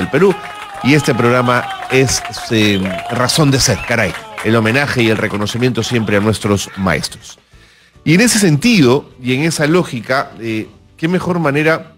del Perú. Y este programa es razón de ser, caray. El homenaje y el reconocimiento siempre a nuestros maestros. Y en ese sentido, y en esa lógica, qué mejor manera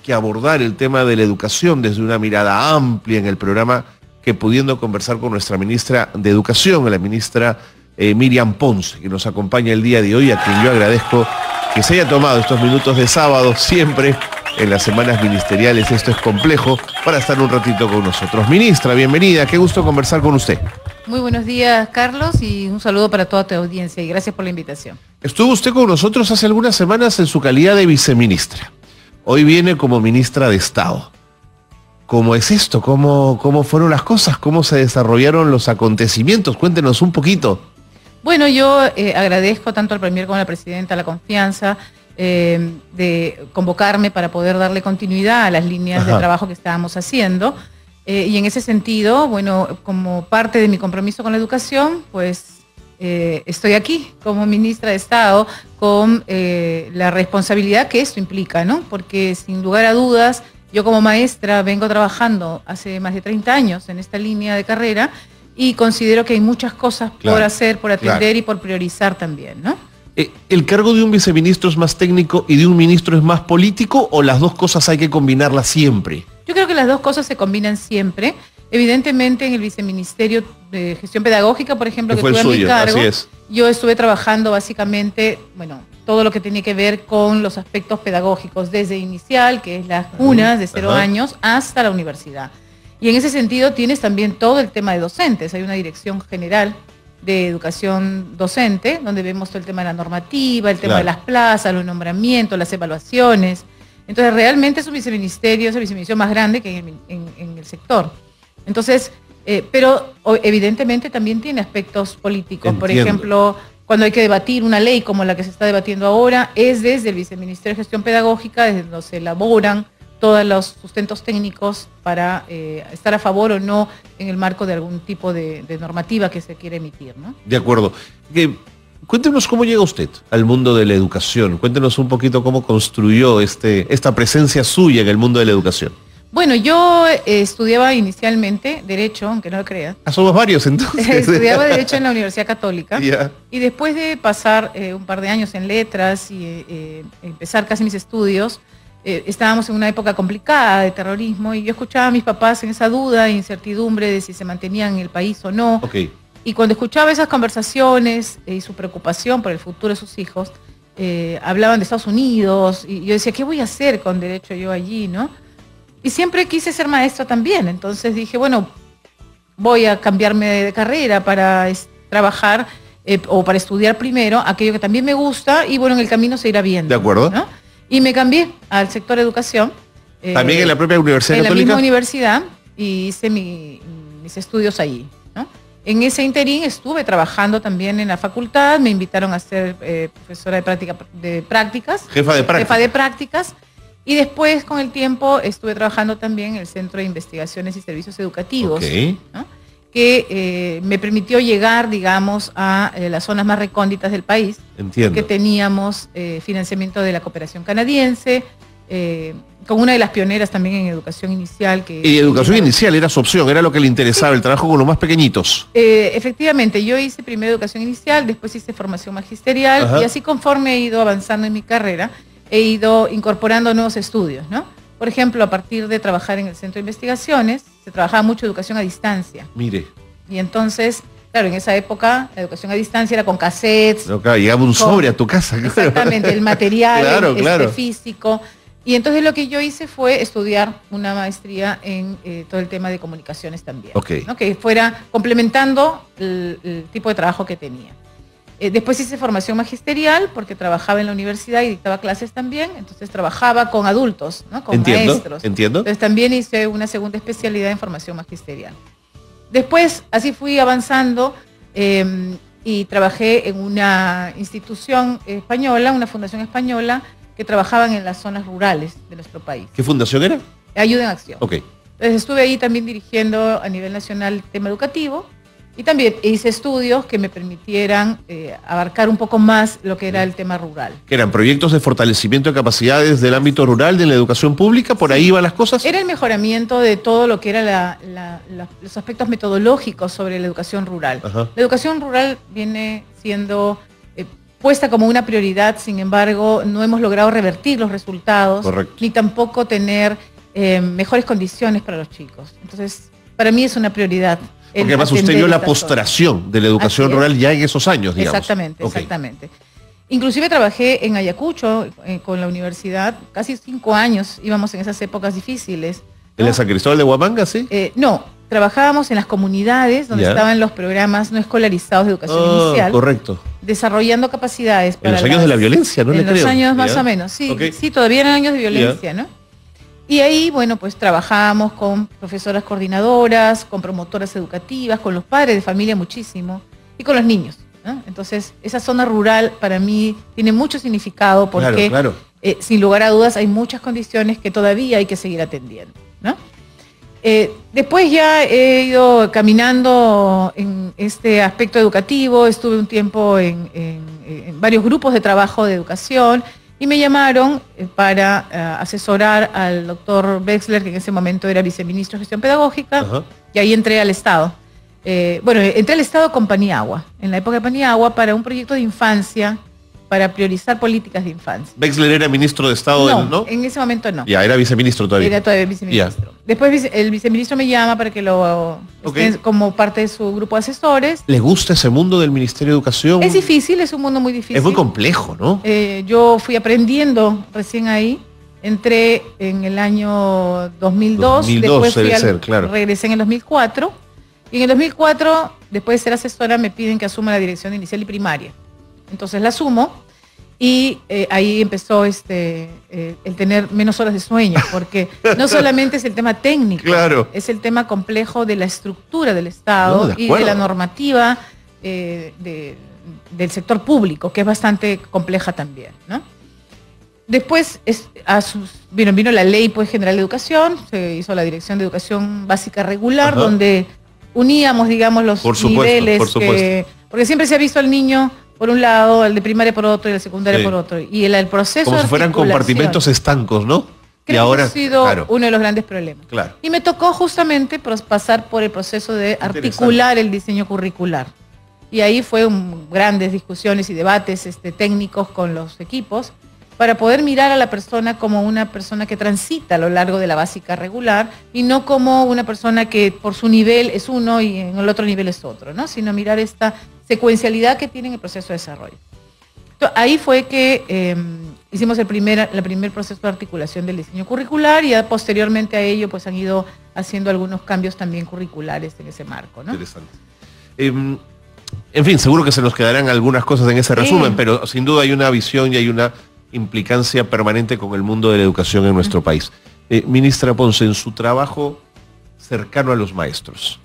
que abordar el tema de la educación desde una mirada amplia en el programa que pudiendo conversar con nuestra ministra de Educación, la ministra Miriam Ponce, que nos acompaña el día de hoy, a quien yo agradezco que se haya tomado estos minutos de sábado, siempre en las semanas ministeriales, esto es complejo, para estar un ratito con nosotros. Ministra, bienvenida, qué gusto conversar con usted. Muy buenos días, Carlos, y un saludo para toda tu audiencia, y gracias por la invitación. Estuvo usted con nosotros hace algunas semanas en su calidad de viceministra. Hoy viene como ministra de Estado. ¿Cómo es esto? ¿Cómo fueron las cosas? ¿Cómo se desarrollaron los acontecimientos? Cuéntenos un poquito. Bueno, yo agradezco tanto al Premier como a la Presidenta la confianza de convocarme para poder darle continuidad a las líneas de trabajo que estábamos haciendo. Y en ese sentido, bueno, como parte de mi compromiso con la educación, pues estoy aquí como ministra de Estado con la responsabilidad que esto implica, ¿no? Porque sin lugar a dudas, yo como maestra vengo trabajando hace más de 30 años en esta línea de carrera y considero que hay muchas cosas por hacer, por atender y por priorizar también, ¿no? ¿El cargo de un viceministro es más técnico y de un ministro es más político o las dos cosas hay que combinarlas siempre? Yo creo que las dos cosas se combinan siempre. Evidentemente en el Viceministerio de Gestión Pedagógica, por ejemplo, que tuve a mi cargo, yo estuve trabajando básicamente, bueno, todo lo que tenía que ver con los aspectos pedagógicos, desde inicial, que es las cunas de 0 años, hasta la universidad. Y en ese sentido tienes también todo el tema de docentes. Hay una dirección general de educación docente, donde vemos todo el tema de la normativa, el tema de las plazas, los nombramientos, las evaluaciones. Entonces realmente es un viceministerio, es el viceministerio más grande que hay en el sector. Entonces, pero evidentemente también tiene aspectos políticos. Entiendo. Por ejemplo, cuando hay que debatir una ley como la que se está debatiendo ahora, es desde el Viceministerio de Gestión Pedagógica, desde donde se elaboran todos los sustentos técnicos para estar a favor o no en el marco de algún tipo de normativa que se quiere emitir, ¿no? De acuerdo. Cuéntenos cómo llega usted al mundo de la educación. Cuéntenos un poquito cómo construyó esta presencia suya en el mundo de la educación. Bueno, yo estudiaba inicialmente Derecho, aunque no lo creas. Somos varios entonces. Estudiaba Derecho en la Universidad Católica. Y después de pasar un par de años en letras y empezar casi mis estudios, estábamos en una época complicada de terrorismo y yo escuchaba a mis papás en esa duda e incertidumbre de si se mantenían en el país o no. Y cuando escuchaba esas conversaciones y su preocupación por el futuro de sus hijos, hablaban de Estados Unidos y yo decía, ¿qué voy a hacer con Derecho yo allí, no? Y siempre quise ser maestra también, entonces dije, bueno, voy a cambiarme de carrera para trabajar o para estudiar primero aquello que también me gusta y bueno, en el camino se irá viendo. De acuerdo. ¿No? Y me cambié al sector educación. ¿También en la propia Universidad Católica? En la misma universidad y hice mis estudios allí, ¿no? En ese interín estuve trabajando también en la facultad, me invitaron a ser profesora de prácticas. Jefa de prácticas. Jefa de prácticas. Y después, con el tiempo, estuve trabajando también en el Centro de Investigaciones y Servicios Educativos, ¿no? Que me permitió llegar, digamos, a las zonas más recónditas del país. Entiendo. Que teníamos financiamiento de la cooperación canadiense, con una de las pioneras también en educación inicial. Y educación inicial era su opción, era lo que le interesaba, el trabajo con los más pequeñitos. Efectivamente, yo hice primero educación inicial, después hice formación magisterial, y así conforme he ido avanzando en mi carrera, he ido incorporando nuevos estudios, ¿no? Por ejemplo, a partir de trabajar en el Centro de Investigaciones, se trabajaba mucho educación a distancia. Mire. Y entonces, claro, en esa época la educación a distancia era con cassettes. No, claro, llegaba un sobre a tu casa. Exactamente, el material, claro. Físico. Y entonces lo que yo hice fue estudiar una maestría en todo el tema de comunicaciones también. ¿No? Que fuera complementando el tipo de trabajo que tenía. Después hice formación magisterial porque trabajaba en la universidad y dictaba clases también, entonces trabajaba con adultos, ¿no? Con maestros. Entiendo. Entonces también hice una segunda especialidad en formación magisterial. Después así fui avanzando y trabajé en una institución española, una fundación española que trabajaban en las zonas rurales de nuestro país. ¿Qué fundación era? Ayuda en Acción. Entonces estuve ahí también dirigiendo a nivel nacional el tema educativo. Y también hice estudios que me permitieran abarcar un poco más lo que era el tema rural. ¿Que eran proyectos de fortalecimiento de capacidades del ámbito rural, de la educación pública? ¿Por ahí iban las cosas? Era el mejoramiento de todo lo que era los aspectos metodológicos sobre la educación rural. Ajá. La educación rural viene siendo puesta como una prioridad, sin embargo, no hemos logrado revertir los resultados, correcto, ni tampoco tener mejores condiciones para los chicos. Entonces, para mí es una prioridad. Porque además usted vio la postergación de la educación rural ya en esos años, digamos. Exactamente, exactamente. Inclusive trabajé en Ayacucho con la universidad, casi 5 años íbamos en esas épocas difíciles, ¿no? ¿En la San Cristóbal de Huamanga, sí? No, trabajábamos en las comunidades donde estaban los programas no escolarizados de educación inicial. Correcto. Desarrollando capacidades para en los años de la violencia, ¿no? En los años más o menos, sí, sí, todavía eran años de violencia, ¿no? Y ahí, bueno, pues trabajamos con profesoras coordinadoras, con promotoras educativas, con los padres de familia muchísimo y con los niños, ¿no? Entonces, esa zona rural para mí tiene mucho significado porque, sin lugar a dudas, hay muchas condiciones que todavía hay que seguir atendiendo, ¿no? Después ya he ido caminando en este aspecto educativo, estuve un tiempo en varios grupos de trabajo de educación, y me llamaron para asesorar al doctor Wexler, que en ese momento era viceministro de Gestión Pedagógica, y ahí entré al Estado. Entré al Estado con Paniagua, en la época de Paniagua, para un proyecto de infancia, para priorizar políticas de infancia. ¿Wexler era ministro de Estado? No, en ese momento no. Ya, era viceministro todavía. Era todavía viceministro. Después el viceministro me llama para que lo esté como parte de su grupo de asesores. ¿Le gusta ese mundo del Ministerio de Educación? Es difícil, es un mundo muy difícil. Es muy complejo, ¿no? Yo fui aprendiendo recién ahí. Entré en el año 2002. 2002 debe ser, claro. Regresé en el 2004. Y en el 2004, después de ser asesora, me piden que asuma la dirección inicial y primaria. Entonces la asumo. Y ahí empezó el tener menos horas de sueño, porque no solamente es el tema técnico, es el tema complejo de la estructura del Estado y de la normativa del sector público, que es bastante compleja también, ¿no? Después vino la Ley General de Educación, se hizo la Dirección de Educación Básica Regular, donde uníamos, digamos, los niveles, porque siempre se ha visto al niño por un lado, el de primaria por otro y el secundaria por otro. Y el proceso como si fueran compartimentos estancos, ¿no? Creo que ha sido uno de los grandes problemas. Claro. Y me tocó justamente pasar por el proceso de articular el diseño curricular. Y ahí fue grandes discusiones y debates técnicos con los equipos para poder mirar a la persona como una persona que transita a lo largo de la básica regular y no como una persona que por su nivel es uno y en el otro nivel es otro, ¿no? Sino mirar esta secuencialidad que tiene en el proceso de desarrollo. Entonces, ahí fue que hicimos el primer proceso de articulación del diseño curricular y ya posteriormente a ello pues han ido haciendo algunos cambios también curriculares en ese marco, ¿no? Interesante. En fin, seguro que se nos quedarán algunas cosas en ese resumen, pero sin duda hay una visión y hay una implicancia permanente con el mundo de la educación en nuestro país. Ministra Ponce, en su trabajo cercano a los maestros,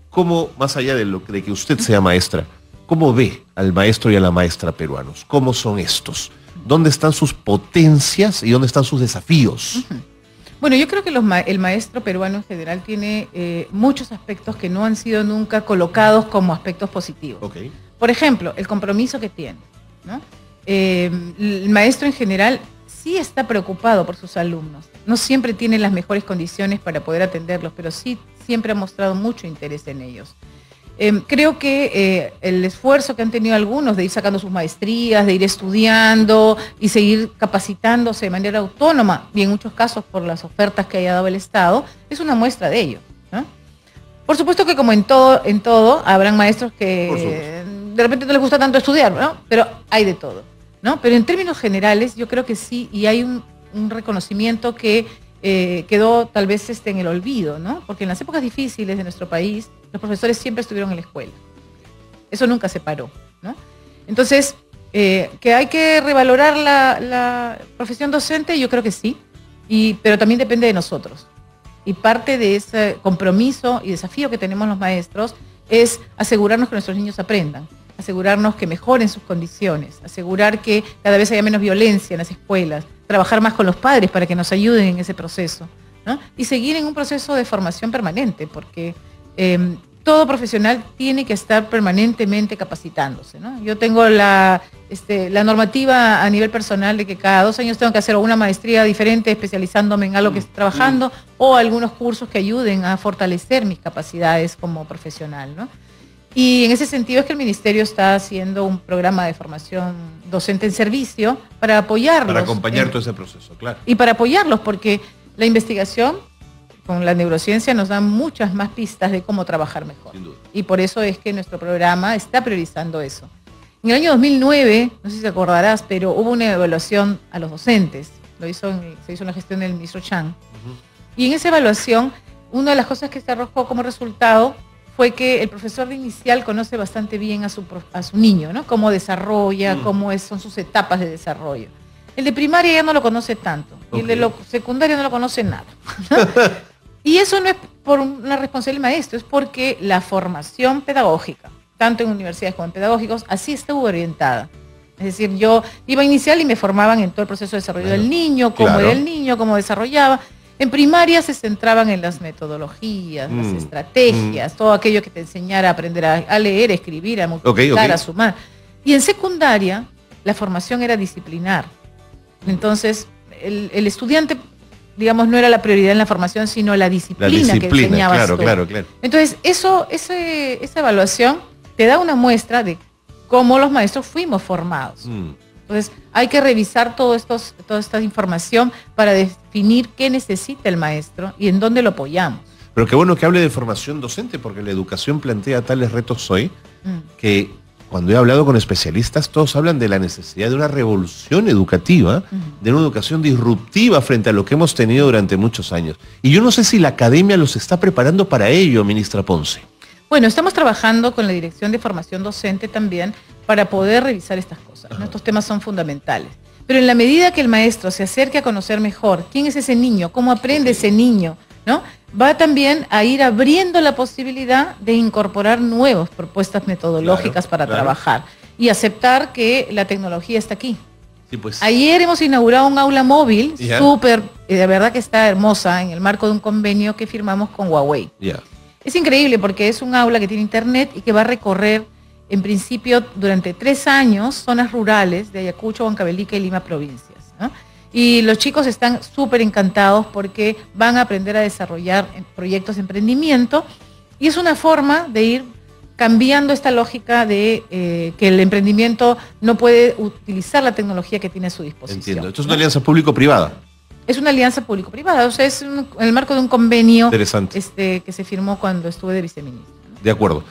¿cómo, más allá de que usted sea maestra, cómo ve al maestro y a la maestra peruanos? ¿Cómo son estos? ¿Dónde están sus potencias y dónde están sus desafíos? Bueno, yo creo que el maestro peruano en general tiene muchos aspectos que no han sido nunca colocados como aspectos positivos. Por ejemplo, el compromiso que tiene, ¿no? El maestro en general sí está preocupado por sus alumnos. No siempre tiene las mejores condiciones para poder atenderlos, pero sí siempre ha mostrado mucho interés en ellos. Creo que el esfuerzo que han tenido algunos de ir sacando sus maestrías, de ir estudiando y seguir capacitándose de manera autónoma, y en muchos casos por las ofertas que haya dado el Estado, es una muestra de ello, ¿no? Por supuesto que como en todo habrán maestros que de repente no les gusta tanto estudiar, ¿no? Pero hay de todo, ¿no? Pero en términos generales yo creo que sí, y hay un reconocimiento que quedó tal vez en el olvido, ¿no? Porque en las épocas difíciles de nuestro país, los profesores siempre estuvieron en la escuela. Eso nunca se paró, ¿no? Entonces, que hay que revalorar la profesión docente, yo creo que sí, pero también depende de nosotros. Y parte de ese compromiso y desafío que tenemos los maestros es asegurarnos que nuestros niños aprendan, asegurarnos que mejoren sus condiciones, asegurar que cada vez haya menos violencia en las escuelas, trabajar más con los padres para que nos ayuden en ese proceso, ¿no? Y seguir en un proceso de formación permanente, porque todo profesional tiene que estar permanentemente capacitándose, ¿no? Yo tengo la normativa a nivel personal de que cada 2 años tengo que hacer una maestría diferente, especializándome en algo que estoy trabajando, o algunos cursos que ayuden a fortalecer mis capacidades como profesional, ¿no? Y en ese sentido es que el Ministerio está haciendo un programa de formación docente en servicio para apoyarlos. Para acompañar todo ese proceso, claro. Y para apoyarlos, porque la investigación con la neurociencia nos da muchas más pistas de cómo trabajar mejor. Sin duda. Y por eso es que nuestro programa está priorizando eso. En el año 2009, no sé si te acordarás, pero hubo una evaluación a los docentes. Se hizo en la gestión del ministro Chang. Y en esa evaluación, una de las cosas que se arrojó como resultado fue que el profesor de inicial conoce bastante bien a su niño, ¿no? Cómo desarrolla, son sus etapas de desarrollo. El de primaria ya no lo conoce tanto. Y el de secundaria no lo conoce nada. Y eso no es por una responsabilidad del maestro, es porque la formación pedagógica, tanto en universidades como en pedagógicos, así estuvo orientada. Es decir, yo iba a inicial y me formaban en todo el proceso de desarrollo del niño, cómo era el niño, cómo desarrollaba. En primaria se centraban en las metodologías, las estrategias, todo aquello que te enseñara a aprender a leer, a escribir, a multiplicar, a sumar. Y en secundaria, la formación era disciplinar. Entonces, el estudiante, digamos, no era la prioridad en la formación, sino la disciplina que enseñabas tú. Claro. Entonces, esa evaluación te da una muestra de cómo los maestros fuimos formados. Entonces, hay que revisar toda esta información para definir qué necesita el maestro y en dónde lo apoyamos. Pero qué bueno que hable de formación docente, porque la educación plantea tales retos hoy que cuando he hablado con especialistas, todos hablan de la necesidad de una revolución educativa, de una educación disruptiva frente a lo que hemos tenido durante muchos años. Y yo no sé si la academia los está preparando para ello, ministra Ponce. Bueno, estamos trabajando con la Dirección de Formación Docente también para poder revisar estas cosas. Estos temas son fundamentales. Pero en la medida que el maestro se acerque a conocer mejor quién es ese niño, cómo aprende ese niño, ¿no? Va también a ir abriendo la posibilidad de incorporar nuevas propuestas metodológicas para trabajar y aceptar que la tecnología está aquí. Sí, pues. Ayer hemos inaugurado un aula móvil súper, de verdad que está hermosa, en el marco de un convenio que firmamos con Huawei. Es increíble porque es un aula que tiene internet y que va a recorrer, en principio, durante 3 años, zonas rurales de Ayacucho, Huancavelica y Lima provincias, ¿no? Y los chicos están súper encantados porque van a aprender a desarrollar proyectos de emprendimiento y es una forma de ir cambiando esta lógica de que el emprendimiento no puede utilizar la tecnología que tiene a su disposición. Entiendo. Esto es una alianza público-privada. Es una alianza público-privada, o sea, es en el marco de un convenio que se firmó cuando estuve de viceministro, ¿no? De acuerdo.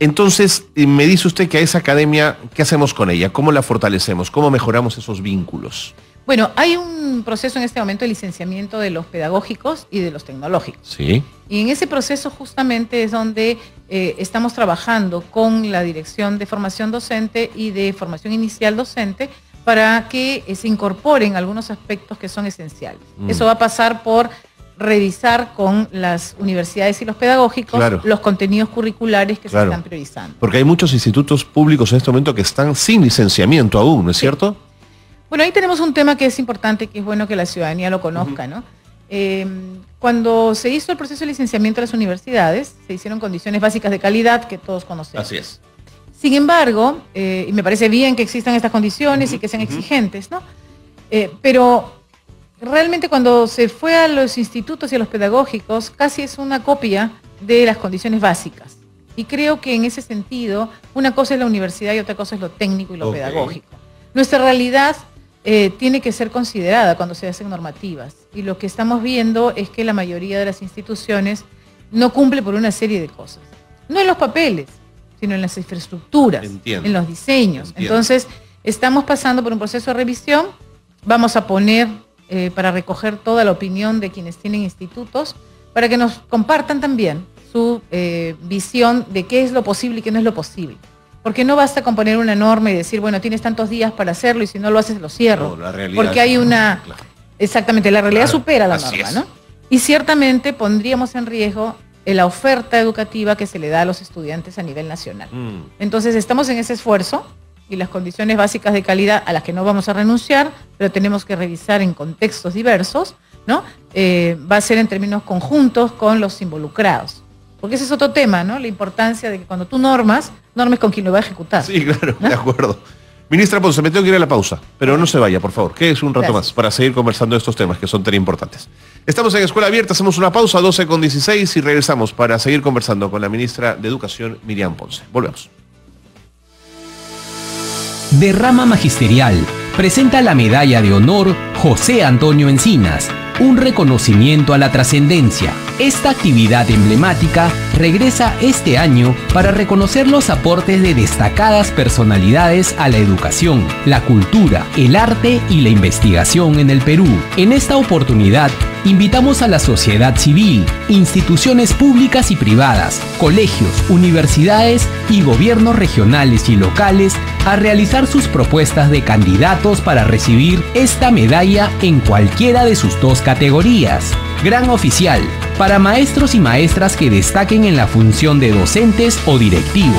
Entonces, me dice usted que a esa academia, ¿qué hacemos con ella? ¿Cómo la fortalecemos? ¿Cómo mejoramos esos vínculos? Bueno, hay un proceso en este momento de licenciamiento de los pedagógicos y de los tecnológicos. Sí. Y en ese proceso justamente es donde estamos trabajando con la Dirección de Formación Docente y de Formación Inicial Docente para que se incorporen algunos aspectos que son esenciales. Eso va a pasar por revisar con las universidades y los pedagógicos los contenidos curriculares que se están priorizando. Porque hay muchos institutos públicos en este momento que están sin licenciamiento aún, ¿no es cierto? Bueno, ahí tenemos un tema que es importante, que es bueno que la ciudadanía lo conozca, ¿no? Cuando se hizo el proceso de licenciamiento de las universidades, se hicieron condiciones básicas de calidad que todos conocemos. Así es. Sin embargo, y me parece bien que existan estas condiciones y que sean exigentes, ¿no? Pero realmente cuando se fue a los institutos y a los pedagógicos, casi es una copia de las condiciones básicas. Y creo que en ese sentido, una cosa es la universidad y otra cosa es lo técnico y lo pedagógico. Nuestra realidad tiene que ser considerada cuando se hacen normativas. Y lo que estamos viendo es que la mayoría de las instituciones no cumple por una serie de cosas. No en los papeles, sino en las infraestructuras, en los diseños. Entonces, estamos pasando por un proceso de revisión. Vamos a poner para recoger toda la opinión de quienes tienen institutos, para que nos compartan también su visión de qué es lo posible y qué no es lo posible. Porque no basta con poner una norma y decir, bueno, tienes tantos días para hacerlo y si no lo haces, lo cierro. No, la realidad porque hay una... Exactamente, la realidad supera la norma, ¿no? Y ciertamente pondríamos en riesgo la oferta educativa que se le da a los estudiantes a nivel nacional. Entonces, estamos en ese esfuerzo y las condiciones básicas de calidad a las que no vamos a renunciar, pero tenemos que revisar en contextos diversos, ¿no? Va a ser en términos conjuntos con los involucrados. Porque ese es otro tema, ¿no? La importancia de que cuando tú normes con quien lo va a ejecutar. Sí, claro, ¿no? De acuerdo. Ministra Ponce, me tengo que ir a la pausa, pero no se vaya, por favor. Quédese un rato más para seguir conversando de estos temas que son tan importantes. Estamos en Escuela Abierta, hacemos una pausa, 12:16, y regresamos para seguir conversando con la ministra de Educación, Miriam Ponce. Volvemos. De Rama Magisterial presenta la medalla de honor José Antonio Encinas, un reconocimiento a la trascendencia. Esta actividad emblemática regresa este año para reconocer los aportes de destacadas personalidades a la educación, la cultura, el arte y la investigación en el Perú. En esta oportunidad, invitamos a la sociedad civil, instituciones públicas y privadas, colegios, universidades y gobiernos regionales y locales a realizar sus propuestas de candidatos para recibir esta medalla en cualquiera de sus dos categorías. Gran Oficial, para maestros y maestras que destaquen en la función de docentes o directivos.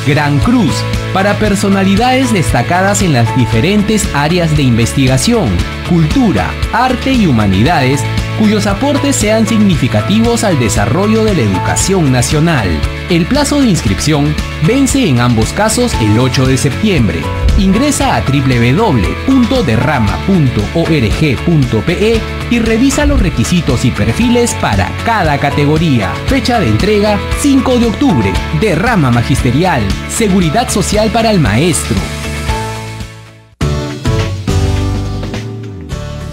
Gran Cruz, para personalidades destacadas en las diferentes áreas de investigación, cultura, arte y humanidades, cuyos aportes sean significativos al desarrollo de la educación nacional. El plazo de inscripción vence en ambos casos el 8 de septiembre. Ingresa a www.derrama.org.pe y revisa los requisitos y perfiles para cada categoría. Fecha de entrega 5 de octubre. Derrama Magisterial. Seguridad social para el maestro.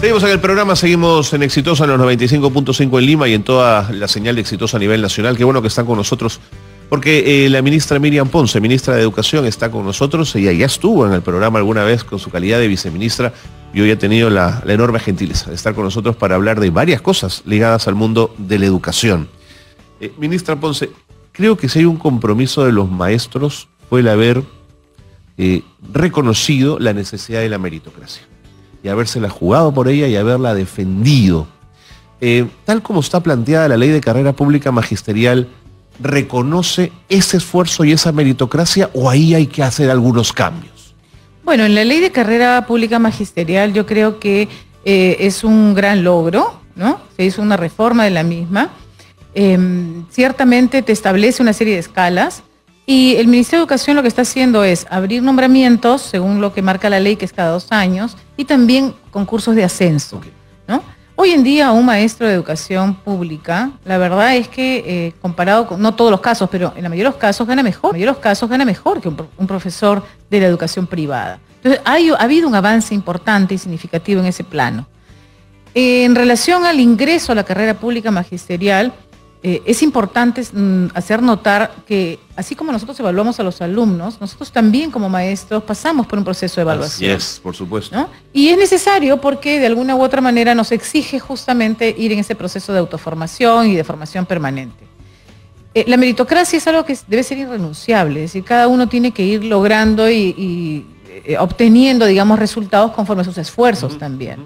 Seguimos en el programa, seguimos en Exitosa en los 95.5 en Lima y en toda la señal de Exitosa a nivel nacional. Qué bueno que están con nosotros, porque la ministra Miriam Ponce, ministra de Educación, está con nosotros. Ella ya estuvo en el programa alguna vez con su calidad de viceministra y hoy ha tenido la enorme gentileza de estar con nosotros para hablar de varias cosas ligadas al mundo de la educación. Ministra Ponce, creo que si hay un compromiso de los maestros fue el haber reconocido la necesidad de la meritocracia y habérsela jugado por ella y haberla defendido. Tal como está planteada la Ley de Carrera Pública Magisterial, ¿reconoce ese esfuerzo y esa meritocracia o ahí hay que hacer algunos cambios? Bueno, en la Ley de Carrera Pública Magisterial yo creo que es un gran logro, ¿no? Se hizo una reforma de la misma. Ciertamente te establece una serie de escalas. Y el Ministerio de Educación lo que está haciendo es abrir nombramientos, según lo que marca la ley, que es cada 2 años, y también concursos de ascenso, ¿no? Hoy en día un maestro de educación pública, la verdad es que comparado con, no todos los casos, pero en la mayoría de los casos gana mejor, que un profesor de la educación privada. Entonces ha habido un avance importante y significativo en ese plano. En relación al ingreso a la carrera pública magisterial, es importante hacer notar que así como nosotros evaluamos a los alumnos, nosotros también como maestros pasamos por un proceso de evaluación. Así es, por supuesto. ¿No? Y es necesario porque de alguna u otra manera nos exige justamente ir en ese proceso de autoformación y de formación permanente. La meritocracia es algo que debe ser irrenunciable, es decir, cada uno tiene que ir logrando y obteniendo, digamos, resultados conforme a sus esfuerzos también.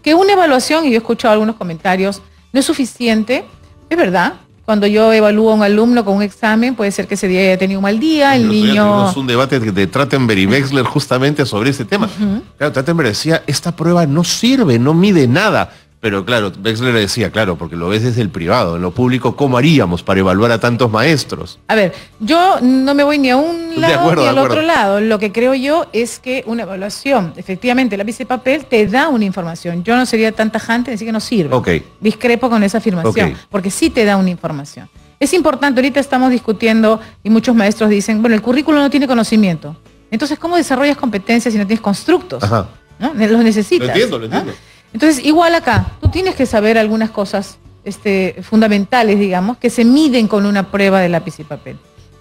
Que una evaluación, y yo he escuchado algunos comentarios, no es suficiente. Es verdad, cuando yo evalúo a un alumno con un examen, puede ser que ese día haya tenido un mal día, el niño... Tuvimos un debate de Trachtenberg y Wechsler justamente sobre ese tema. Claro, Trachtenberg decía, esta prueba no sirve, no mide nada. Pero claro, Wechsler decía, claro, porque lo ves desde el privado, en lo público, ¿cómo haríamos para evaluar a tantos maestros? A ver, yo no me voy ni a un lado ni al otro lado. Lo que creo yo es que una evaluación, efectivamente, el lápiz de papel te da una información. Yo no sería tan tajante en decir que no sirve. Discrepo con esa afirmación, porque sí te da una información. Es importante, ahorita estamos discutiendo y muchos maestros dicen, bueno, el currículo no tiene conocimiento. Entonces, ¿cómo desarrollas competencias si no tienes constructos? ¿No? Los necesitas. Lo entiendo. ¿No? Entonces, igual acá, tú tienes que saber algunas cosas fundamentales, digamos, que se miden con una prueba de lápiz y papel.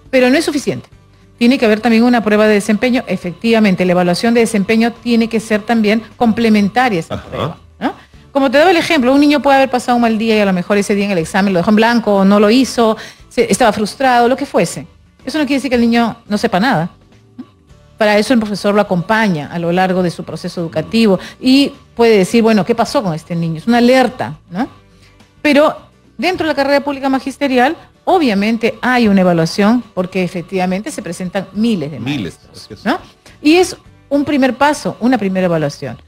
Pero no es suficiente. Tiene que haber también una prueba de desempeño. Efectivamente, la evaluación de desempeño tiene que ser también complementaria a esa prueba, ¿no? Como te daba el ejemplo, un niño puede haber pasado un mal día y a lo mejor ese día en el examen lo dejó en blanco, o no lo hizo, estaba frustrado, lo que fuese. Eso no quiere decir que el niño no sepa nada. Para eso el profesor lo acompaña a lo largo de su proceso educativo y puede decir, bueno, ¿qué pasó con este niño? Es una alerta, ¿no? Pero dentro de la carrera pública magisterial, obviamente hay una evaluación porque efectivamente se presentan miles de maestros, ¿no? Y es un primer paso, una primera evaluación.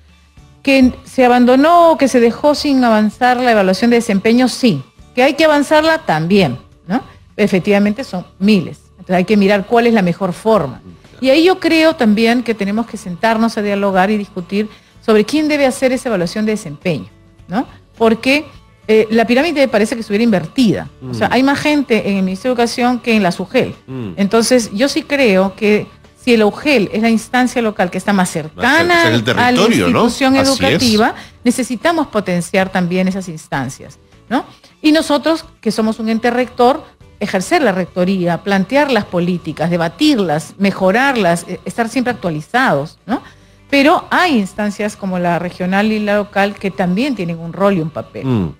Que se abandonó, que se dejó sin avanzar la evaluación de desempeño, sí. Que hay que avanzarla también, ¿no? efectivamente son miles. Entonces hay que mirar cuál es la mejor forma. Y ahí yo creo también que tenemos que sentarnos a dialogar y discutir sobre quién debe hacer esa evaluación de desempeño, ¿no? Porque la pirámide parece que estuviera invertida. O sea, hay más gente en el Ministerio de Educación que en la SUGEL. Entonces, yo sí creo que si el UGEL es la instancia local que está más cercana a la institución educativa, necesitamos potenciar también esas instancias, ¿no? Y nosotros, que somos un ente rector, ejercer la rectoría, plantear las políticas, debatirlas, mejorarlas, estar siempre actualizados, ¿no? Pero hay instancias como la regional y la local que también tienen un rol y un papel.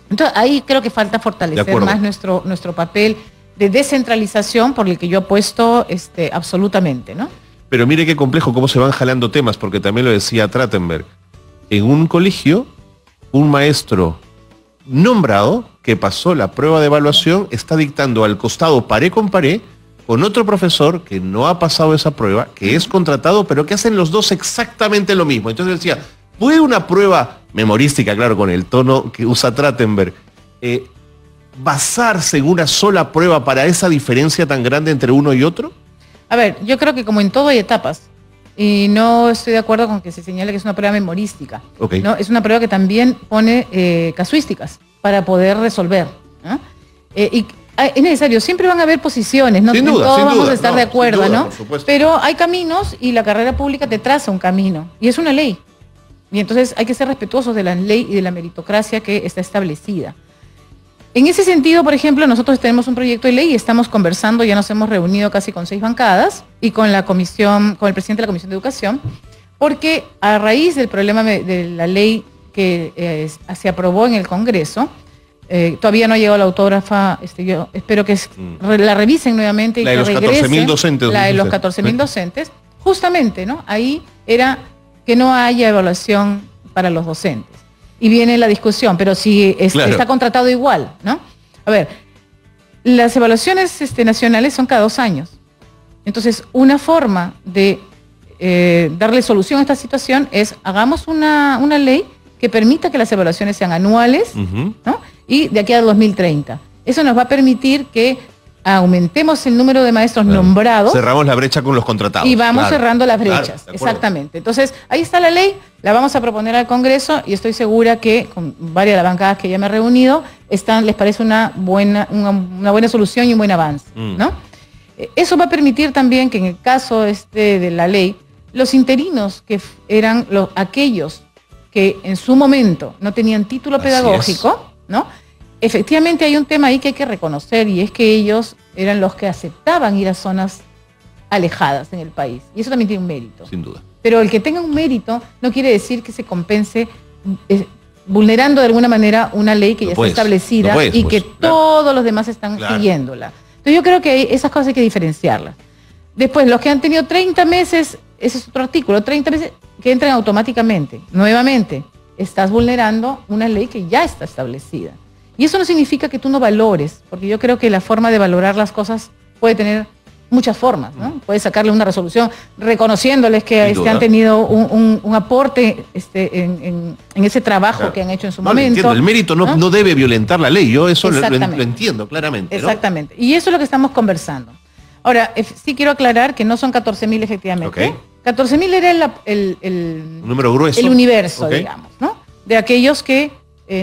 Entonces ahí creo que falta fortalecer más nuestro papel de descentralización, por el que yo apuesto absolutamente, ¿no? Pero mire qué complejo cómo se van jalando temas, porque también lo decía Trachtenberg. En un colegio, un maestro nombrado que pasó la prueba de evaluación está dictando al costado pared con pared con otro profesor que no ha pasado esa prueba, que es contratado, pero que hacen los dos exactamente lo mismo. Entonces decía, ¿puede una prueba memorística, claro, con el tono que usa Trachtenberg, basarse en una sola prueba para esa diferencia tan grande entre uno y otro? A ver, yo creo que como en todo hay etapas. Y no estoy de acuerdo con que se señale que es una prueba memorística. ¿No? Es una prueba que también pone casuísticas para poder resolver, ¿no? Y es necesario, siempre van a haber posiciones, no todos vamos a estar de acuerdo, ¿no? Pero hay caminos y la carrera pública te traza un camino y es una ley. Y entonces hay que ser respetuosos de la ley y de la meritocracia que está establecida. En ese sentido, por ejemplo, nosotros tenemos un proyecto de ley y estamos conversando, ya nos hemos reunido casi con 6 bancadas y con la comisión, con el presidente de la Comisión de Educación, porque a raíz del problema de la ley que se aprobó en el Congreso, todavía no ha llegado la autógrafa, yo espero que la revisen nuevamente y la que de los 14.000 docentes. La de los 14.000 docentes, justamente, ¿no? Ahí era que no haya evaluación para los docentes. Y viene la discusión, pero si está contratado igual, ¿no? A ver, las evaluaciones nacionales son cada 2 años. Entonces, una forma de darle solución a esta situación es hagamos una ley que permita que las evaluaciones sean anuales, ¿no? Y de aquí a 2030. Eso nos va a permitir que aumentemos el número de maestros nombrados. Cerramos la brecha con los contratados. Y vamos cerrando las brechas, exactamente. Entonces, ahí está la ley, la vamos a proponer al Congreso y estoy segura que con varias de las bancadas que ya me he reunido, les parece una buena solución y un buen avance, ¿no? Eso va a permitir también que en el caso de la ley, los interinos que eran aquellos que en su momento no tenían título pedagógico, ¿no? Efectivamente hay un tema ahí que hay que reconocer y es que ellos eran los que aceptaban ir a zonas alejadas en el país. Y eso también tiene un mérito. Sin duda. Pero el que tenga un mérito no quiere decir que se compense vulnerando de alguna manera una ley que ya está establecida y que todos los demás están siguiéndola. Entonces yo creo que esas cosas hay que diferenciarlas. Después, los que han tenido 30 meses, ese es otro artículo, 30 meses que entran automáticamente. Nuevamente, estás vulnerando una ley que ya está establecida. Y eso no significa que tú no valores, porque yo creo que la forma de valorar las cosas puede tener muchas formas, ¿no? Puedes sacarle una resolución reconociéndoles que han tenido un aporte en ese trabajo que han hecho en su momento. Entiendo. El mérito no debe violentar la ley, yo eso lo entiendo claramente. Exactamente, ¿no? Y eso es lo que estamos conversando. Ahora, sí quiero aclarar que no son 14.000 efectivamente. 14.000 era el número grueso. El universo, digamos, ¿no? De aquellos que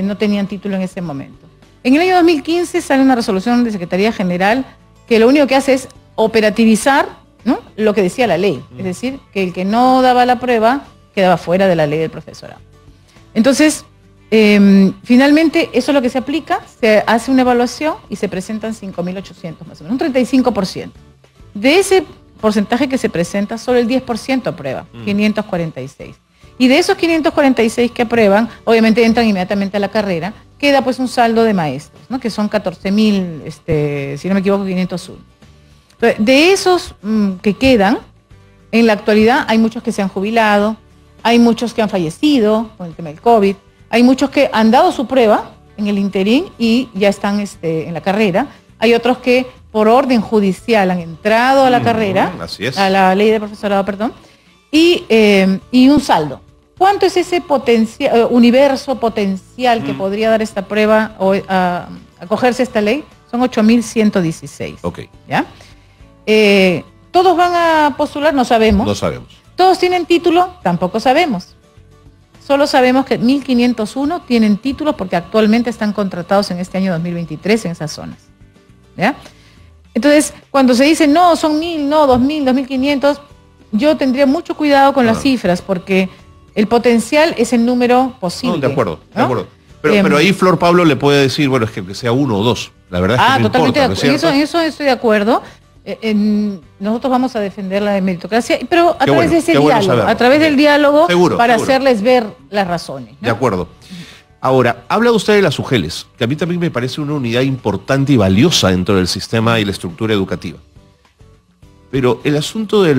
no tenían título en ese momento. En el año 2015 sale una resolución de Secretaría General que lo único que hace es operativizar, ¿no?, lo que decía la ley. Es decir, que el que no daba la prueba quedaba fuera de la ley del profesorado. Entonces, finalmente, eso es lo que se aplica, se hace una evaluación y se presentan 5.800 más o menos, un 35%. De ese porcentaje que se presenta, solo el 10% aprueba, 546. Y de esos 546 que aprueban, obviamente entran inmediatamente a la carrera, queda pues un saldo de maestros, ¿no?, que son 14.000, si no me equivoco, 501. Entonces, de esos que quedan, en la actualidad hay muchos que se han jubilado, hay muchos que han fallecido con el tema del COVID, hay muchos que han dado su prueba en el interín y ya están en la carrera, hay otros que por orden judicial han entrado a la carrera, a la ley de profesorado, perdón, y un saldo. ¿Cuánto es ese universo potencial que podría dar esta prueba o acogerse a esta ley? Son 8.116. Ok. ¿Ya? ¿Todos van a postular? No sabemos. No sabemos. ¿Todos tienen título? Tampoco sabemos. Solo sabemos que 1.501 tienen títulos porque actualmente están contratados en este año 2023 en esas zonas. ¿Ya? Entonces, cuando se dice, no, son 1.000, no, 2.000, 2.500, yo tendría mucho cuidado con las cifras porque el potencial es el número posible. No, de acuerdo, ¿no? De acuerdo. Pero ahí Flor Pablo le puede decir, bueno, es que sea 1 o 2. La verdad es que no totalmente importa, de acuerdo. En eso estoy de acuerdo. Nosotros vamos a defender la meritocracia, pero a través de ese diálogo, a través del diálogo, para hacerles ver las razones, ¿no? De acuerdo. Ahora, habla usted de las UGELes, que a mí también me parece una unidad importante y valiosa dentro del sistema y la estructura educativa. Pero el asunto de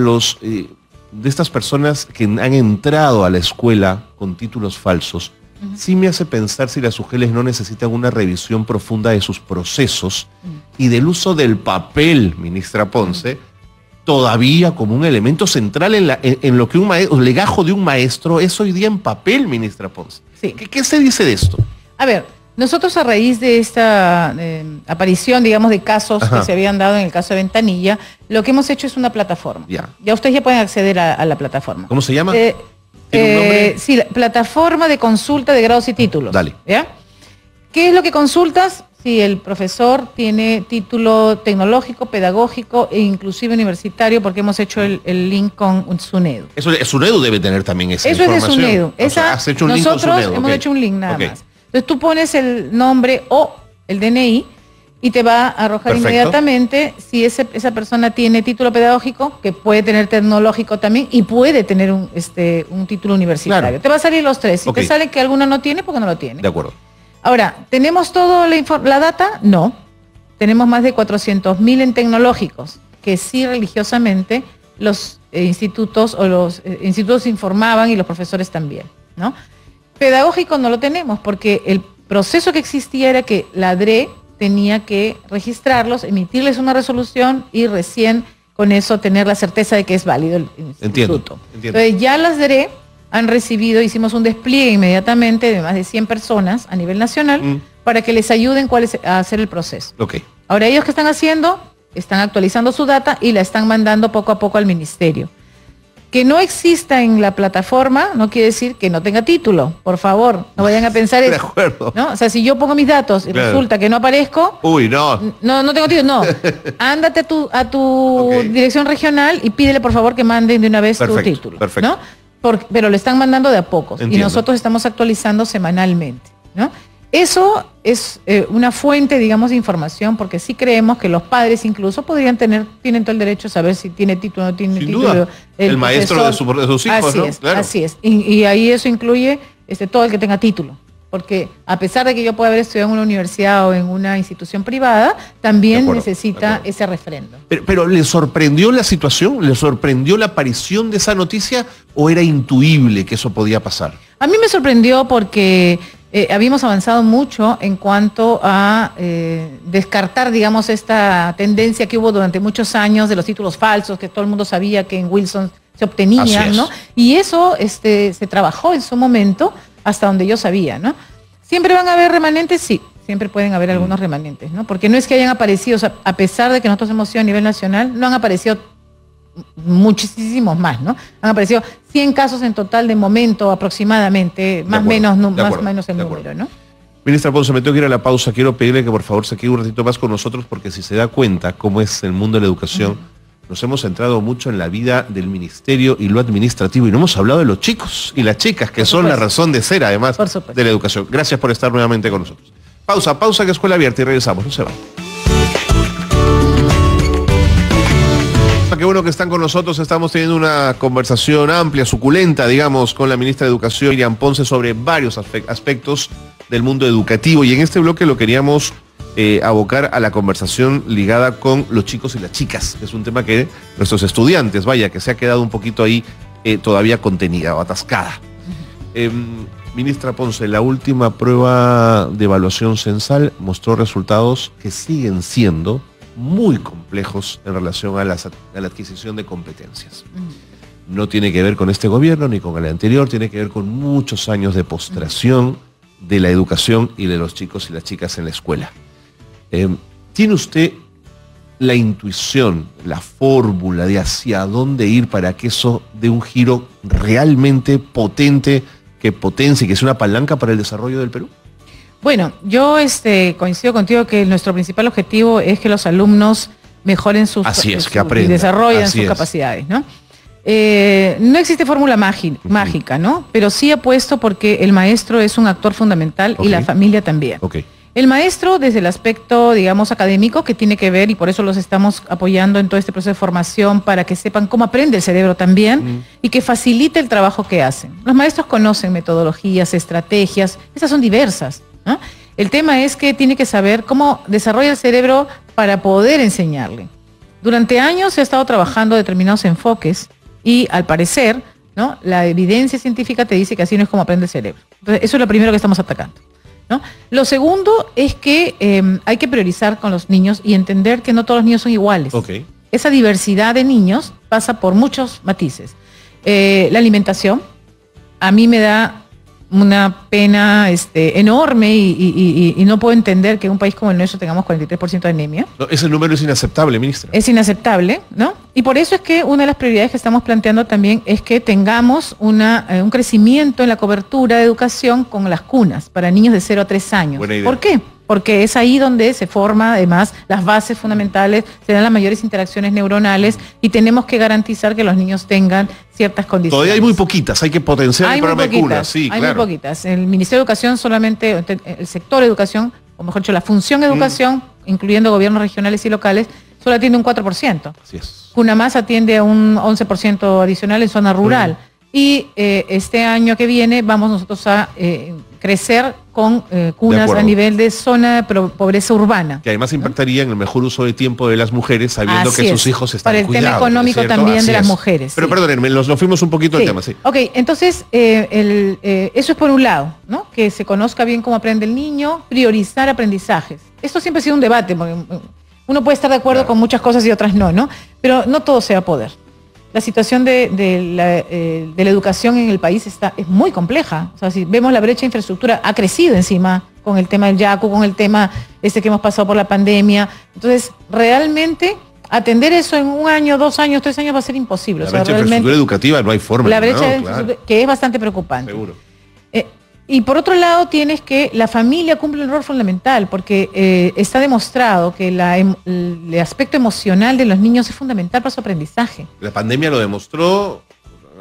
de estas personas que han entrado a la escuela con títulos falsos, sí me hace pensar si las UGELes no necesitan una revisión profunda de sus procesos y del uso del papel, ministra Ponce, todavía como un elemento central en lo que un legajo de un maestro es hoy día en papel, ministra Ponce. Sí. ¿Qué se dice de esto? A ver, nosotros a raíz de esta aparición, digamos, de casos que se habían dado en el caso de Ventanilla, lo que hemos hecho es una plataforma. Ya ustedes ya pueden acceder a la plataforma. ¿Cómo se llama? ¿Tiene un nombre? Sí, la plataforma de consulta de grados y títulos. Dale. ¿Ya? ¿Qué es lo que consultas? Si el profesor tiene título tecnológico, pedagógico e inclusive universitario, porque hemos hecho el link con SUNEDU. SUNEDU debe tener también esa información. Eso es de SUNEDU. Has hecho un link con SUNEDU. Nosotros hemos hecho un link nada más. Entonces tú pones el nombre o el DNI y te va a arrojar inmediatamente si esa persona tiene título pedagógico, que puede tener tecnológico también y puede tener un título universitario. Claro. Te va a salir los tres. Si te sale que alguno no tiene, porque no lo tiene. De acuerdo. Ahora, ¿tenemos toda la data? No. Tenemos más de 400.000 en tecnológicos, que sí religiosamente los institutos informaban y los profesores también, ¿no? Pedagógico no lo tenemos, porque el proceso que existía era que la DRE tenía que registrarlos, emitirles una resolución y recién con eso tener la certeza de que es válido el instituto. Entiendo. Entonces ya las DRE han recibido, hicimos un despliegue inmediatamente de más de 100 personas a nivel nacional para que les ayuden a hacer el proceso. Ahora ellos ¿qué están haciendo? Están actualizando su data y la están mandando poco a poco al ministerio. Que no exista en la plataforma no quiere decir que no tenga título. Por favor, no vayan a pensar eso. De acuerdo. ¿No? O sea, si yo pongo mis datos y resulta que no aparezco... No tengo título. No. Ándate a tu dirección regional y pídele por favor que manden de una vez tu título. Perfecto. ¿No? Pero lo están mandando de a pocos. Entiendo. Y nosotros estamos actualizando semanalmente, ¿no? Eso es una fuente, digamos, de información, porque sí creemos que los padres incluso tienen todo el derecho a saber si tiene título o no tiene título. Sin duda. El maestro de sus hijos, así ¿no? Es, claro. Así es. Y ahí eso incluye todo el que tenga título. Porque a pesar de que yo pueda haber estudiado en una universidad o en una institución privada, también necesita ese refrendo. Pero ¿le sorprendió la situación? ¿Le sorprendió la aparición de esa noticia o era intuible que eso podía pasar? A mí me sorprendió porque habíamos avanzado mucho en cuanto a descartar, digamos, esta tendencia que hubo durante muchos años de los títulos falsos, que todo el mundo sabía que en Wilson se obtenían, ¿no? Y eso se trabajó en su momento hasta donde yo sabía, ¿no? ¿Siempre van a haber remanentes? Sí, siempre pueden haber algunos remanentes, ¿no? Porque no es que hayan aparecido, o sea, a pesar de que nosotros hemos sido a nivel nacional, no han aparecido muchísimos más, ¿no? Han aparecido 100 casos en total de momento aproximadamente, más o menos el número, ¿no? Ministra Ponce, me tengo que ir a la pausa. Quiero pedirle que por favor se quede un ratito más con nosotros, porque si se da cuenta cómo es el mundo de la educación, nos hemos centrado mucho en la vida del ministerio y lo administrativo, y no hemos hablado de los chicos y las chicas, que son la razón de ser, además, de la educación. Gracias por estar nuevamente con nosotros. Pausa, que Escuela Abierta, y regresamos. No se van. Qué bueno que están con nosotros. Estamos teniendo una conversación amplia, suculenta, digamos, con la ministra de Educación, Miriam Ponce, sobre varios aspectos del mundo educativo. Y en este bloque lo queríamos abocar a la conversación ligada con los chicos y las chicas, que es un tema que nuestros estudiantes, que se ha quedado un poquito ahí todavía contenida o atascada. Ministra Ponce, la última prueba de evaluación censal mostró resultados que siguen siendo muy complejos en relación a la adquisición de competencias. No tiene que ver con este gobierno ni con el anterior, tiene que ver con muchos años de postración de la educación y de los chicos y las chicas en la escuela. ¿Tiene usted la intuición, la fórmula de hacia dónde ir para que eso dé un giro realmente potente, que potencie, que sea una palanca para el desarrollo del Perú? Bueno, yo coincido contigo que nuestro principal objetivo es que los alumnos mejoren sus y desarrollen sus capacidades, ¿no? No existe fórmula mágica, ¿no? Pero sí apuesto porque el maestro es un actor fundamental y la familia también. El maestro, desde el aspecto, digamos, académico, que tiene que ver, y por eso los estamos apoyando en todo este proceso de formación, para que sepan cómo aprende el cerebro también, y que facilite el trabajo que hacen. Los maestros conocen metodologías, estrategias, esas son diversas, ¿no? El tema es que tiene que saber cómo desarrolla el cerebro para poder enseñarle. Durante años se ha estado trabajando determinados enfoques y, al parecer, ¿no?, la evidencia científica te dice que así no es como aprende el cerebro. Entonces, eso es lo primero que estamos atacando, ¿no? Lo segundo es que hay que priorizar con los niños y entender que no todos los niños son iguales. Esa diversidad de niños pasa por muchos matices. La alimentación, a mí me da una pena enorme y no puedo entender que en un país como el nuestro tengamos 43% de anemia. No, ese número es inaceptable, ministra. Es inaceptable, ¿no? Y por eso es que una de las prioridades que estamos planteando también es que tengamos un crecimiento en la cobertura de educación con las cunas para niños de 0 a 3 años. Buena idea. ¿Por qué? Porque es ahí donde se forma, además, las bases fundamentales, se dan las mayores interacciones neuronales y tenemos que garantizar que los niños tengan ciertas condiciones. Todavía hay muy poquitas, hay que potenciar el programa de cunas. Sí, hay muy poquitas. El Ministerio de Educación solamente, el sector de educación, o mejor dicho, la función educación, incluyendo gobiernos regionales y locales, solo atiende un 4%. Así es. Cunamás atiende a un 11% adicional en zona rural. Y este año que viene vamos nosotros a crecer con cunas a nivel de zona de pobreza urbana. Que además impactaría en el mejor uso de tiempo de las mujeres, sabiendo que sus hijos están cuidados. Para el tema económico también de las mujeres. Pero perdónenme, nos fuimos un poquito del tema, sí. Ok, entonces eso es por un lado, ¿no? Que se conozca bien cómo aprende el niño, priorizar aprendizajes. Esto siempre ha sido un debate, porque uno puede estar de acuerdo con muchas cosas y otras no, ¿no? Pero no todo se va a poder. La situación de la educación en el país es muy compleja. O sea, si vemos la brecha de infraestructura, ha crecido encima con el tema del Yaku, con el tema que hemos pasado por la pandemia. Entonces, realmente, atender eso en 1 año, 2 años, 3 años va a ser imposible. La brecha de infraestructura educativa no hay forma. La brecha de infraestructura, que es bastante preocupante. Seguro. Y por otro lado tienes que la familia cumple un rol fundamental, porque está demostrado que el aspecto emocional de los niños es fundamental para su aprendizaje. La pandemia lo demostró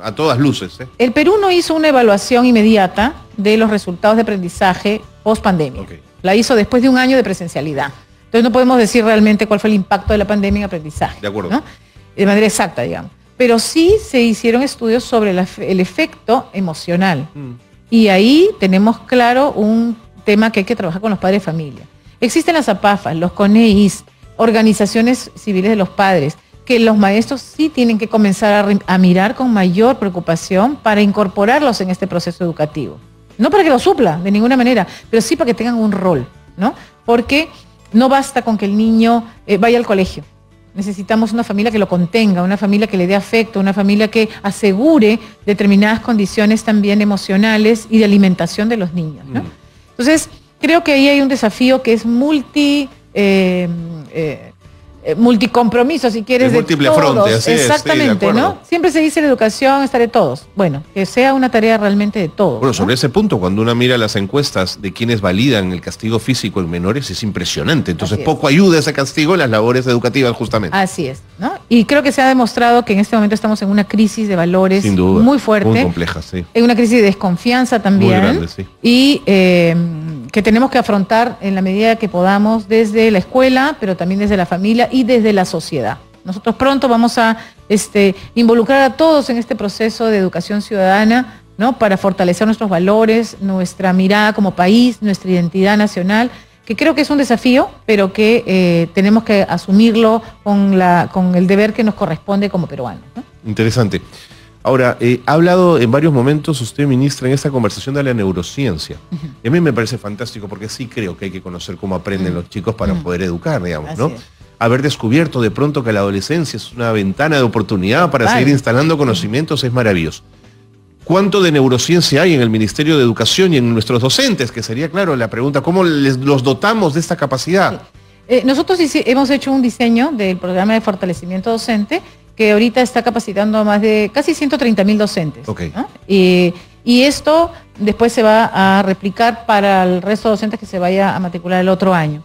a todas luces. El Perú no hizo una evaluación inmediata de los resultados de aprendizaje post pandemia. La hizo después de 1 año de presencialidad. Entonces no podemos decir realmente cuál fue el impacto de la pandemia en aprendizaje. De acuerdo. ¿No? De manera exacta, digamos. Pero sí se hicieron estudios sobre el efecto emocional. Y ahí tenemos claro un tema que hay que trabajar con los padres de familia. Existen las APAFAS, los CONEIs, organizaciones civiles de los padres, que los maestros sí tienen que comenzar a mirar con mayor preocupación para incorporarlos en este proceso educativo. No para que lo supla, de ninguna manera, pero sí para que tengan un rol, ¿no? Porque no basta con que el niño vaya al colegio. Necesitamos una familia que lo contenga, una familia que le dé afecto, una familia que asegure determinadas condiciones también emocionales y de alimentación de los niños, ¿no? Entonces, creo que ahí hay un desafío que es multicompromiso, si quieres, de múltiple frente, así exactamente, es, ¿no? Siempre se dice la educación está de todos. Bueno, que sea una tarea realmente de todos. Bueno, sobre ese punto, cuando uno mira las encuestas de quienes validan el castigo físico en menores, es impresionante. Entonces, poco ayuda ese castigo en las labores educativas, justamente. Así es, ¿no? Y creo que se ha demostrado que en este momento estamos en una crisis de valores sin duda, muy fuerte. Muy compleja, sí. En una crisis de desconfianza también. Muy grande, sí. Y que tenemos que afrontar en la medida que podamos desde la escuela, pero también desde la familia y desde la sociedad. Nosotros pronto vamos a involucrar a todos en este proceso de educación ciudadana, ¿no? Para fortalecer nuestros valores, nuestra mirada como país, nuestra identidad nacional, que creo que es un desafío, pero que tenemos que asumirlo con el deber que nos corresponde como peruanos, ¿no? Interesante. Ahora, ha hablado en varios momentos usted, ministra, en esta conversación de la neurociencia. Y a mí me parece fantástico porque sí creo que hay que conocer cómo aprenden los chicos para poder educar, digamos, ¿no? Haber descubierto de pronto que la adolescencia es una ventana de oportunidad para seguir instalando conocimientos es maravilloso. ¿Cuánto de neurociencia hay en el Ministerio de Educación y en nuestros docentes? Que sería, claro, la pregunta, ¿cómo los dotamos de esta capacidad? Nosotros hemos hecho un diseño del programa de fortalecimiento docente que ahorita está capacitando a más de casi 130.000 docentes. Okay. ¿No? Y esto después se va a replicar para el resto de docentes que se vaya a matricular el otro año.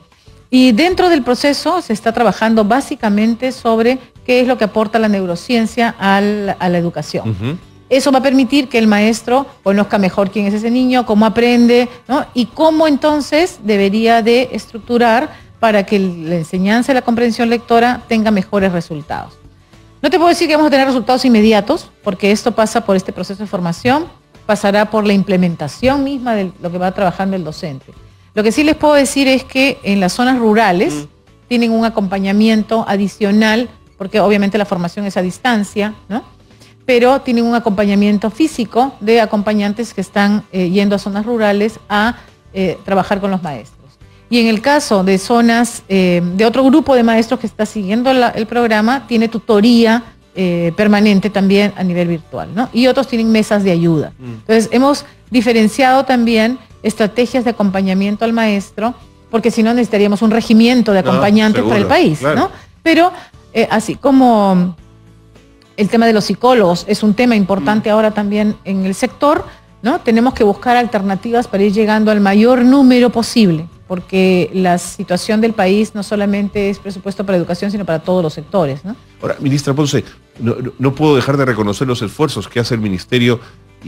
Y dentro del proceso se está trabajando básicamente sobre qué es lo que aporta la neurociencia a la educación. Uh-huh. Eso va a permitir que el maestro conozca mejor quién es ese niño, cómo aprende, ¿no? Y cómo entonces debería de estructurar para que la enseñanza y la comprensión lectora tenga mejores resultados. No te puedo decir que vamos a tener resultados inmediatos, porque esto pasa por este proceso de formación, pasará por la implementación misma de lo que va trabajando el docente. Lo que sí les puedo decir es que en las zonas rurales tienen un acompañamiento adicional, porque obviamente la formación es a distancia, ¿no? Pero tienen un acompañamiento físico de acompañantes que están yendo a zonas rurales a trabajar con los maestros. Y en el caso de zonas, de otro grupo de maestros que está siguiendo el programa, tiene tutoría permanente también a nivel virtual, ¿no? Y otros tienen mesas de ayuda. Entonces, hemos diferenciado también estrategias de acompañamiento al maestro, porque si no necesitaríamos un regimiento de acompañantes para el país, claro, ¿no? Pero así como el tema de los psicólogos es un tema importante ahora también en el sector, ¿no? Tenemos que buscar alternativas para ir llegando al mayor número posible, porque la situación del país no solamente es presupuesto para educación, sino para todos los sectores, ¿no? Ahora, ministra Ponce, no puedo dejar de reconocer los esfuerzos que hace el Ministerio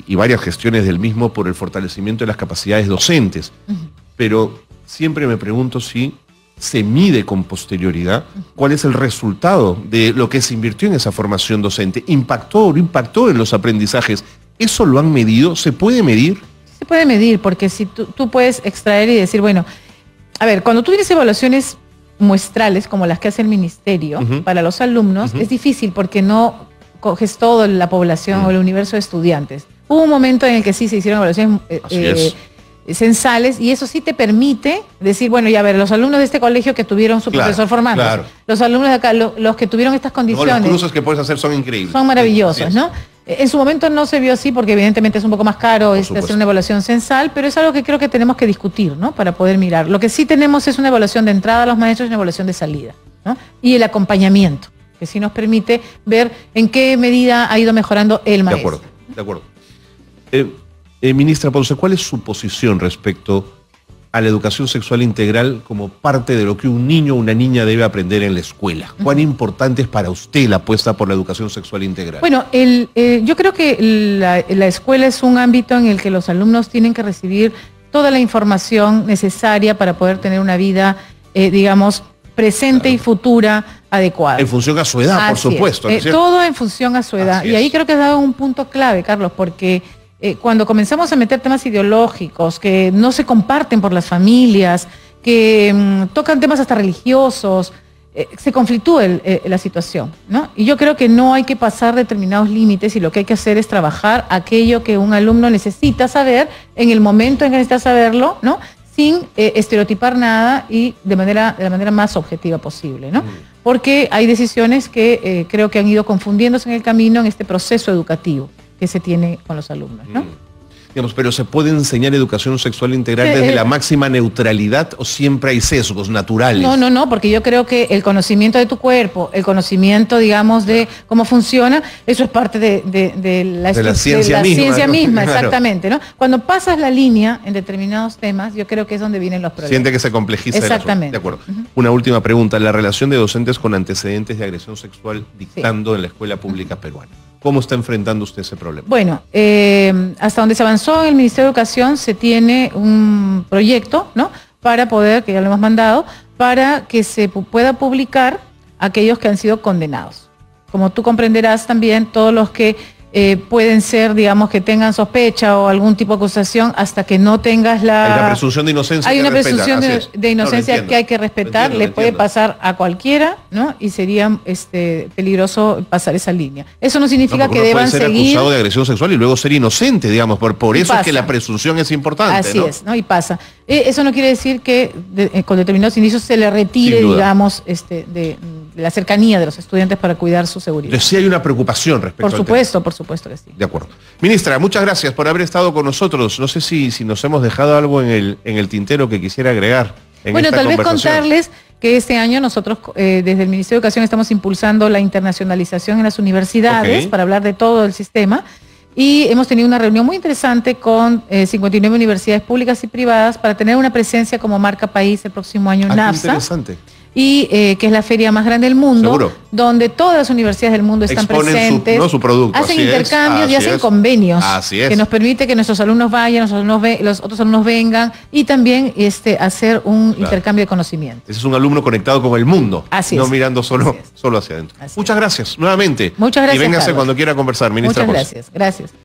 y varias gestiones del mismo por el fortalecimiento de las capacidades docentes, pero siempre me pregunto si se mide con posterioridad cuál es el resultado de lo que se invirtió en esa formación docente. ¿Impactó o no impactó en los aprendizajes? ¿Eso lo han medido? ¿Se puede medir? Se puede medir, porque si tú puedes extraer y decir, bueno, a ver, cuando tú tienes evaluaciones muestrales como las que hace el Ministerio para los alumnos, es difícil porque no coges toda la población o el universo de estudiantes. Hubo un momento en el que sí se hicieron evaluaciones censales, y eso sí te permite decir, bueno, ya a ver, los alumnos de este colegio que tuvieron su profesor formando, los alumnos de acá, los que tuvieron estas condiciones. No, los cruces que puedes hacer son increíbles. Son maravillosos, ¿no? En su momento no se vio así porque evidentemente es un poco más caro hacer una evaluación censal, pero es algo que creo que tenemos que discutir, ¿no? Para poder mirar. Lo que sí tenemos es una evaluación de entrada a los maestros y una evaluación de salida, ¿no? Y el acompañamiento, que sí nos permite ver en qué medida ha ido mejorando el maestro. De acuerdo. Ministra Ponce, ¿cuál es su posición respecto a la educación sexual integral como parte de lo que un niño o una niña debe aprender en la escuela? ¿Cuán importante es para usted la apuesta por la educación sexual integral? Bueno, yo creo que la escuela es un ámbito en el que los alumnos tienen que recibir toda la información necesaria para poder tener una vida, digamos, presente y futura adecuada. En función a su edad, por supuesto. Todo en función a su edad. Y ahí creo que has dado un punto clave, Carlos, porque cuando comenzamos a meter temas ideológicos que no se comparten por las familias, que tocan temas hasta religiosos, se conflictúa la situación, ¿no? Y yo creo que no hay que pasar determinados límites, y lo que hay que hacer es trabajar aquello que un alumno necesita saber en el momento en que necesita saberlo, ¿no? Sin estereotipar nada y de la manera más objetiva posible, ¿no? Porque hay decisiones que creo que han ido confundiéndose en el camino en este proceso educativo que se tiene con los alumnos, ¿no? Digamos, pero ¿se puede enseñar educación sexual integral desde la máxima neutralidad o siempre hay sesgos naturales? No, porque yo creo que el conocimiento de tu cuerpo, el conocimiento, digamos, de cómo funciona, eso es parte de la ciencia misma, claro. Exactamente, ¿no? Cuando pasas la línea en determinados temas, yo creo que es donde vienen los problemas. Siente que se complejiza. Exactamente. De acuerdo. Una última pregunta, la relación de docentes con antecedentes de agresión sexual dictando en la escuela pública peruana. ¿Cómo está enfrentando usted ese problema? Bueno, hasta donde se avanzó en el Ministerio de Educación se tiene un proyecto, ¿no? Para poder, que ya lo hemos mandado, para que se pueda publicar aquellos que han sido condenados. Como tú comprenderás también, todos los que pueden ser, digamos, que tengan sospecha o algún tipo de acusación, hasta que no tengas Hay una presunción de inocencia. Hay una presunción de inocencia que hay que respetar, le puede pasar a cualquiera, ¿no? Y sería peligroso pasar esa línea. Eso no significa que deban seguir. Puede ser acusado de agresión sexual y luego ser inocente, digamos, por eso es que la presunción es importante. Así es, ¿no? Y pasa. Eso no quiere decir que con determinados indicios se le retire, digamos, de la cercanía de los estudiantes para cuidar su seguridad. Pero sí hay una preocupación respecto a Por supuesto que sí. De acuerdo. Ministra, muchas gracias por haber estado con nosotros. No sé si nos hemos dejado algo en el tintero que quisiera agregar. Bueno, tal vez contarles que este año nosotros desde el Ministerio de Educación estamos impulsando la internacionalización en las universidades para hablar de todo el sistema. Y hemos tenido una reunión muy interesante con 59 universidades públicas y privadas para tener una presencia como marca país el próximo año en NAFSA. Interesante. Y que es la feria más grande del mundo, donde todas las universidades del mundo están presentes, su producto, hacen intercambios y hacen convenios que nos permite que nuestros alumnos vayan, los otros alumnos vengan y también hacer un intercambio de conocimiento. Ese es un alumno conectado con el mundo, no mirando solo hacia adentro. Muchas gracias nuevamente. Muchas gracias. Y véngase cuando quiera conversar, ministra. Muchas gracias. Gracias.